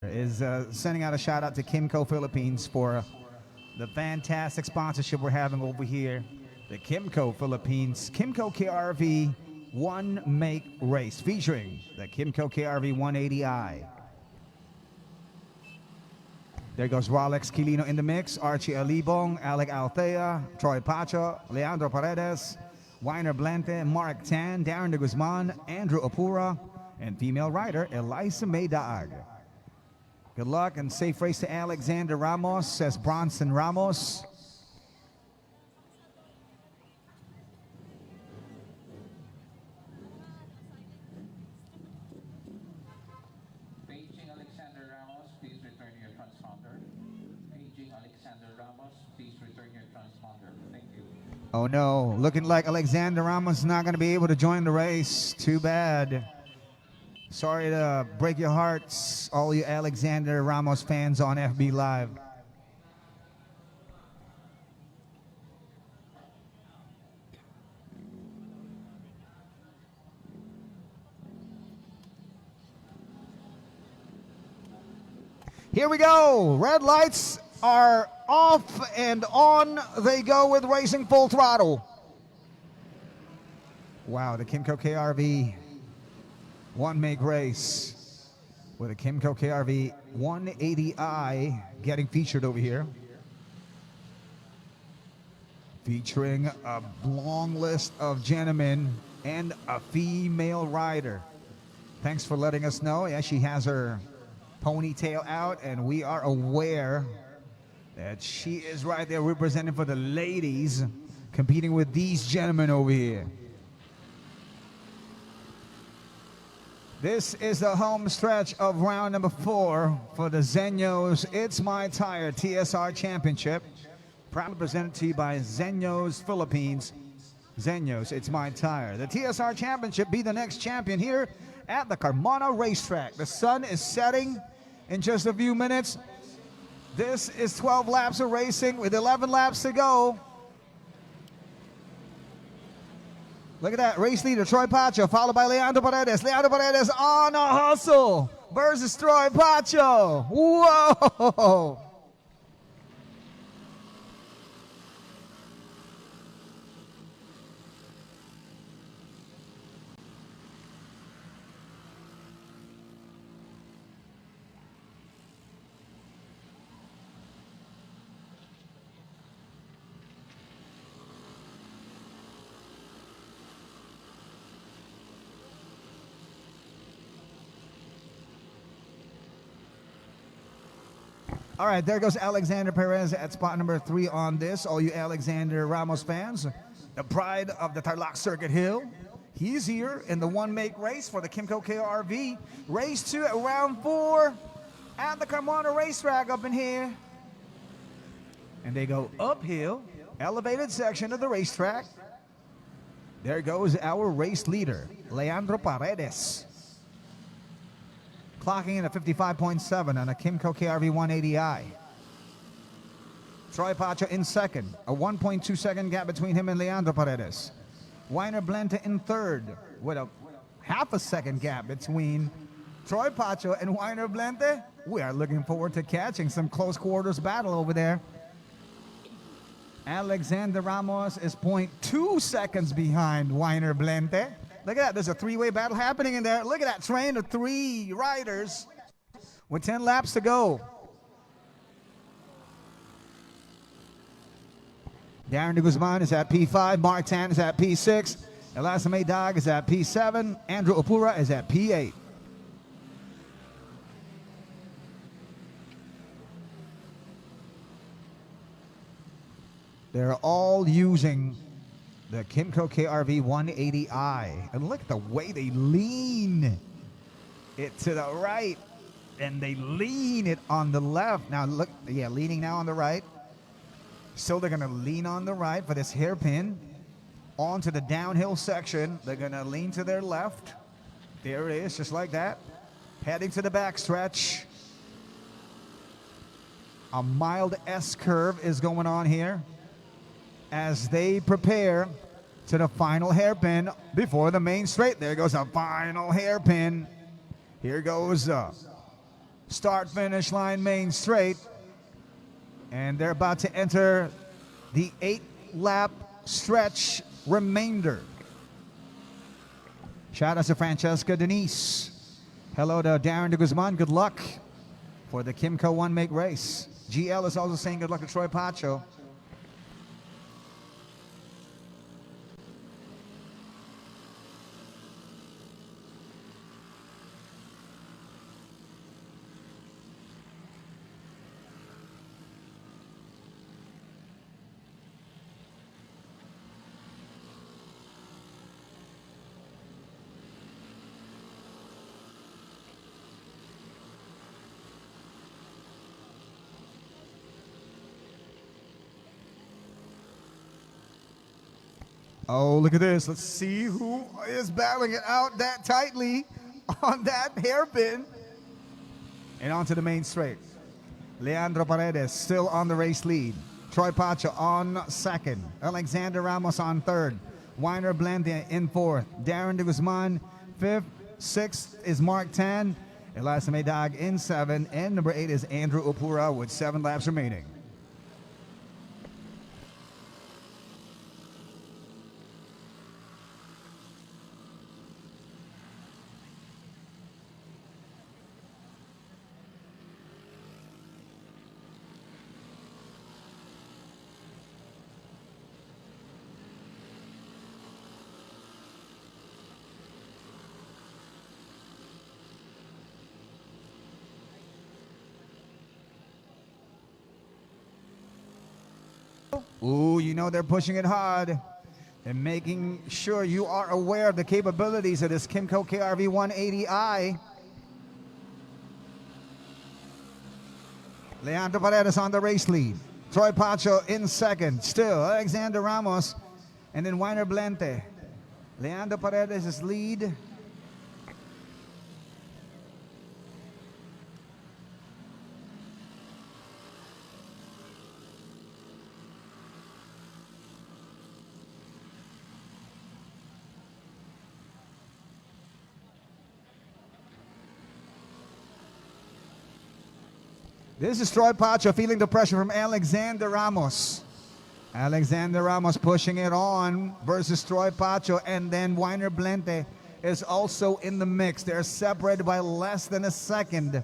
is sending out a shout out to Kymco Philippines for the fantastic sponsorship we're having over here. The Kymco Philippines, Kymco KRV One Make Race featuring the Kymco KRV 180i. There goes Rolex Quilino in the mix, Archie Alibong, Alec Althea, Troy Pacho, Leandro Paredes, Weiner Blente, Mark Tan, Darren de Guzman, Andrew Apura, and female rider Elisa May Daag. Good luck and safe race to Alexander Ramos, says Bronson Ramos. Paging Alexander Ramos, please return your transponder. Paging Alexander Ramos, please return your transponder. Thank you. Oh no, looking like Alexander Ramos is not going to be able to join the race. Too bad. Sorry to break your hearts, all you Alexander Ramos fans on FB Live. Here we go. Red lights are off and on they go with racing full throttle. Wow, the Kymco KRV One Make Race with a Kymco KRV 180i getting featured over here. Featuring a long list of gentlemen and a female rider. Thanks for letting us know. Yeah, she has her ponytail out and we are aware that she is right there representing for the ladies, competing with these gentlemen over here. This is the home stretch of round number 4 for the Zenyo's It's My Tire TSR Championship. Proudly presented to you by Zenyo's Philippines. Zenyo's It's My Tire. The TSR Championship be the next champion here at the Carmona Race Track. The sun is setting in just a few minutes. This is 12 laps of racing with 11 laps to go. Look at that, race leader Troy Pacho, followed by Leandro Paredes. Leandro Paredes on a hustle versus Troy Pacho. Whoa! All right, there goes Alexander Perez at spot number 3 on this. All you Alexander Ramos fans, the pride of the Tarlac Circuit Hill. He's here in the One Make Race for the Kymco KRV. Race 2 at round 4 at the Carmona Race Track up in here. And they go uphill, elevated section of the racetrack. There goes our race leader, Leandro Paredes. Clocking in at 55.7 on a Kymco KRV 180i. Troy Pacho in second, a 1.2 second gap between him and Leandro Paredes. Weiner Blente in third, with a half a second gap between Troy Pacho and Weiner Blente. We are looking forward to catching some close quarters battle over there. Alexander Ramos is 0.2 seconds behind Weiner Blente. Look at that, there's a three-way battle happening in there. Look at that train of 3 riders with 10 laps to go. Darren de Guzman is at P5, Mark Tan is at P6, Elisa May Daag is at P7, Andrew Apura is at P8. They're all using the Kymco KRV 180i. And look at the way they lean it to the right. And they lean it on the left. Now look, yeah, leaning now on the right. So they're gonna lean on the right for this hairpin. Onto the downhill section. They're gonna lean to their left. There it is, just like that. Heading to the backstretch. A mild S-curve is going on here as they prepare to the final hairpin before the main straight. There goes a final hairpin. Here goes Start finish line main straight. And they're about to enter the 8-lap stretch remainder. Shout out to Francesca Denise. Hello to Darren de Guzman. Good luck for the Kymco One Make Race. GL is also saying good luck to Troy Pacho. Oh, look at this. Let's see who is battling it out that tightly on that hairpin. And onto the main straight. Leandro Paredes still on the race lead. Troy Pacho on second. Alexander Ramos on third. Weiner Blende in fourth. Darren de Guzman fifth. Sixth is Mark Tan. Elias Medag in seven. And number 8 is Andrew Opura with 7 laps remaining. Ooh, you know they're pushing it hard and making sure you are aware of the capabilities of this Kymco KRV 180i. Leandro Paredes on the race lead. Troy Pacho in second. Still, Alexander Ramos and then Weiner Blente. Leandro Paredes is lead. This is Troy Pacho feeling the pressure from Alexander Ramos. Alexander Ramos pushing it on versus Troy Pacho, and then Weiner Blente is also in the mix. They're separated by less than a second.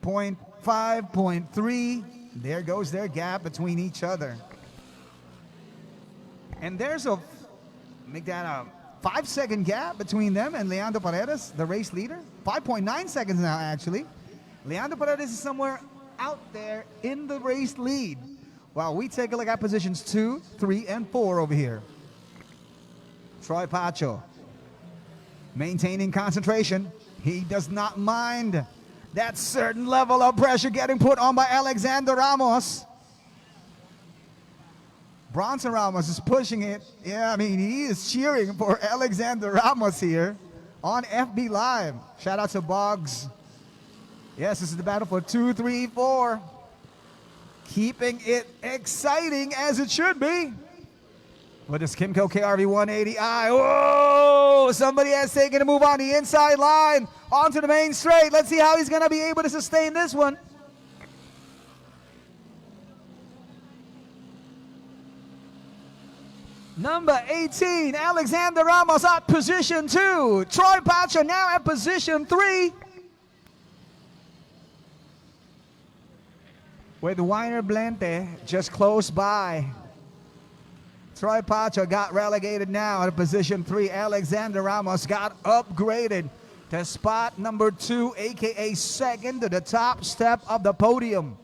0.5, 0.3. There goes their gap between each other. And there's make that a 5-second gap between them and Leandro Paredes, the race leader. 5.9 seconds now, actually. Leandro Paredes is somewhere out there in the race lead. While we take a look at positions 2, 3, and 4 over here. Troy Pacho maintaining concentration. He does not mind that certain level of pressure getting put on by Alexander Ramos. Bronson Ramos is pushing it. Yeah, I mean, he is cheering for Alexander Ramos here on FB Live. Shout out to Boggs. Yes, this is the battle for 2, 3, 4. Keeping it exciting as it should be. With this Kymco KRV 180i. Whoa! Somebody has taken a move on the inside line onto the main straight. Let's see how he's going to be able to sustain this one. Number 18, Alexander Ramos at position 2. Troy Pacho now at position 3. With Weiner Blente just close by. Troy Pacho got relegated now to position 3. Alexander Ramos got upgraded to spot number 2, aka second to the top step of the podium.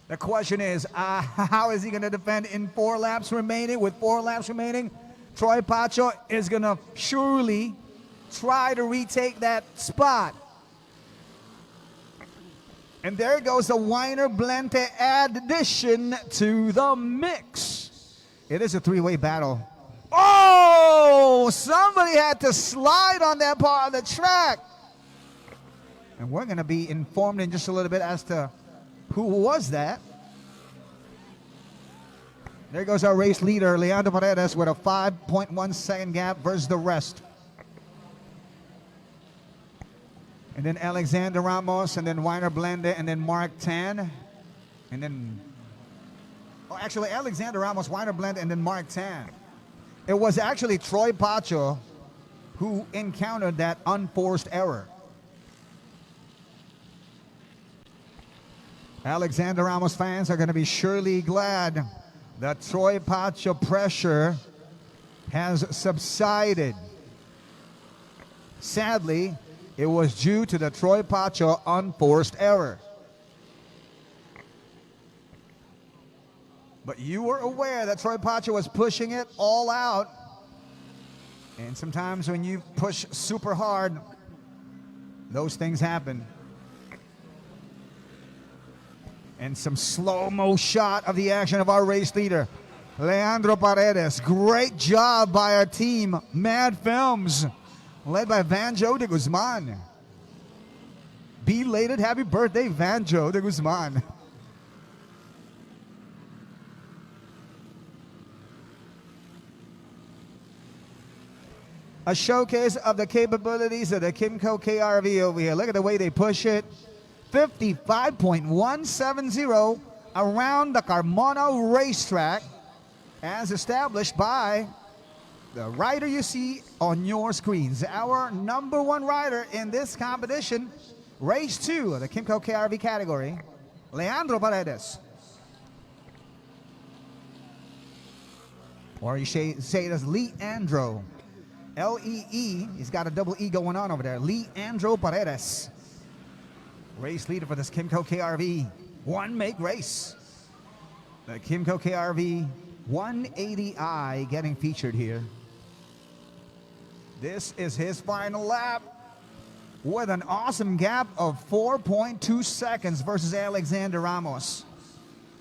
The question is, how is he going to defend in 4 laps remaining? With 4 laps remaining, Troy Pacho is going to surely try to retake that spot. And there goes the Weiner Blente addition to the mix. It is a 3-way battle. Oh, somebody had to slide on that part of the track. And we're going to be informed in just a little bit as to who was that. There goes our race leader, Leandro Paredes, with a 5.1 second gap versus the rest. And then Alexander Ramos, and then Weiner Blende, and then Mark Tan. And then, oh, actually, Alexander Ramos, Weiner Blende, and then Mark Tan. It was actually Troy Pacho who encountered that unforced error. Alexander Ramos fans are going to be surely glad that Troy Pacho pressure has subsided. Sadly, it was due to the Troy Pacho unforced error. But you were aware that Troy Pacho was pushing it all out. And sometimes when you push super hard, those things happen. And some slow-mo shot of the action of our race leader, Leandro Paredes. Great job by our team, Mad Films, led by Vanjo de Guzman. Belated happy birthday, Vanjo de Guzman. A showcase of the capabilities of the Kymco KRV over here. Look at the way they push it. 55.170 around the Carmona Race Track, as established by the rider you see on your screens. Our number one rider in this competition, race 2 of the Kymco KRV category, Leandro Paredes. Or you say it as Leandro. L-E-E, he's got a double E going on over there. Leandro Paredes. Race leader for this Kymco KRV one make race. The Kymco KRV 180i getting featured here. This is his final lap with an awesome gap of 4.2 seconds versus Alexander Ramos,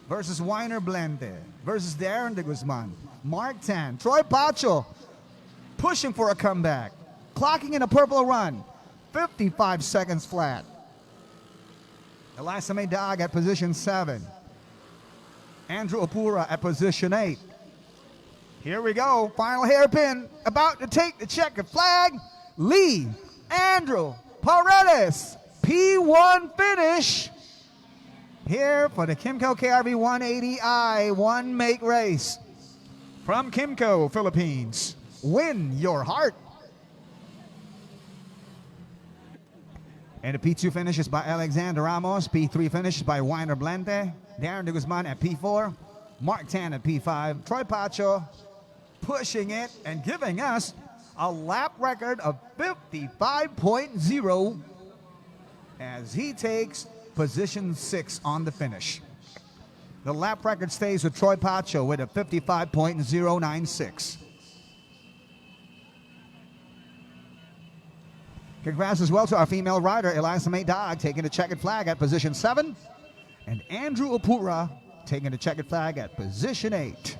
versus Weiner Blende, versus Darren de Guzman, Mark Tan, Troy Pacho pushing for a comeback, clocking in a purple run, 55 seconds flat. Elisame Dag at position 7. Andrew Opura at position 8. Here we go, final hairpin, about to take the checkered flag. Leandro Paredes, P1 finish here for the Kymco KRV 180i one make race from Kymco, Philippines. Win your heart. And the P2 finishes by Alexander Ramos. P3 finishes by Weiner Blende. Darren de Guzman at P4. Mark Tan at P5. Troy Pacho pushing it and giving us a lap record of 55.0 as he takes position 6 on the finish. The lap record stays with Troy Pacho with a 55.096. Congrats as well to our female rider, Elisame Dag, taking the checkered flag at position 7. And Andrew Opura taking the checkered flag at position 8.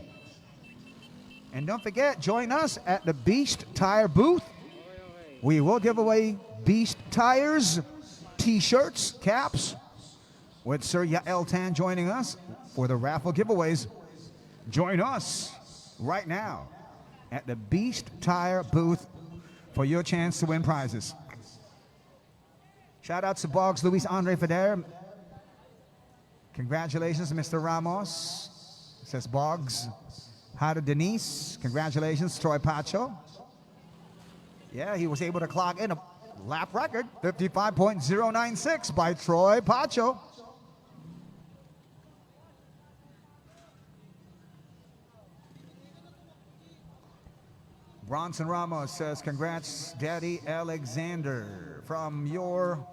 And don't forget, join us at the Beast Tire booth. We will give away Beast Tires, t-shirts, caps, with Sir Yael Tan joining us for the raffle giveaways. Join us right now at the Beast Tire booth for your chance to win prizes. Shout out to Boggs Luis Andre Feder. Congratulations, Mr. Ramos. Says Boggs. Hi to Denise. Congratulations, Troy Pacho. Yeah, he was able to clock in a lap record, 55.096 by Troy Pacho. Bronson Ramos says, congrats, Daddy Alexander, from your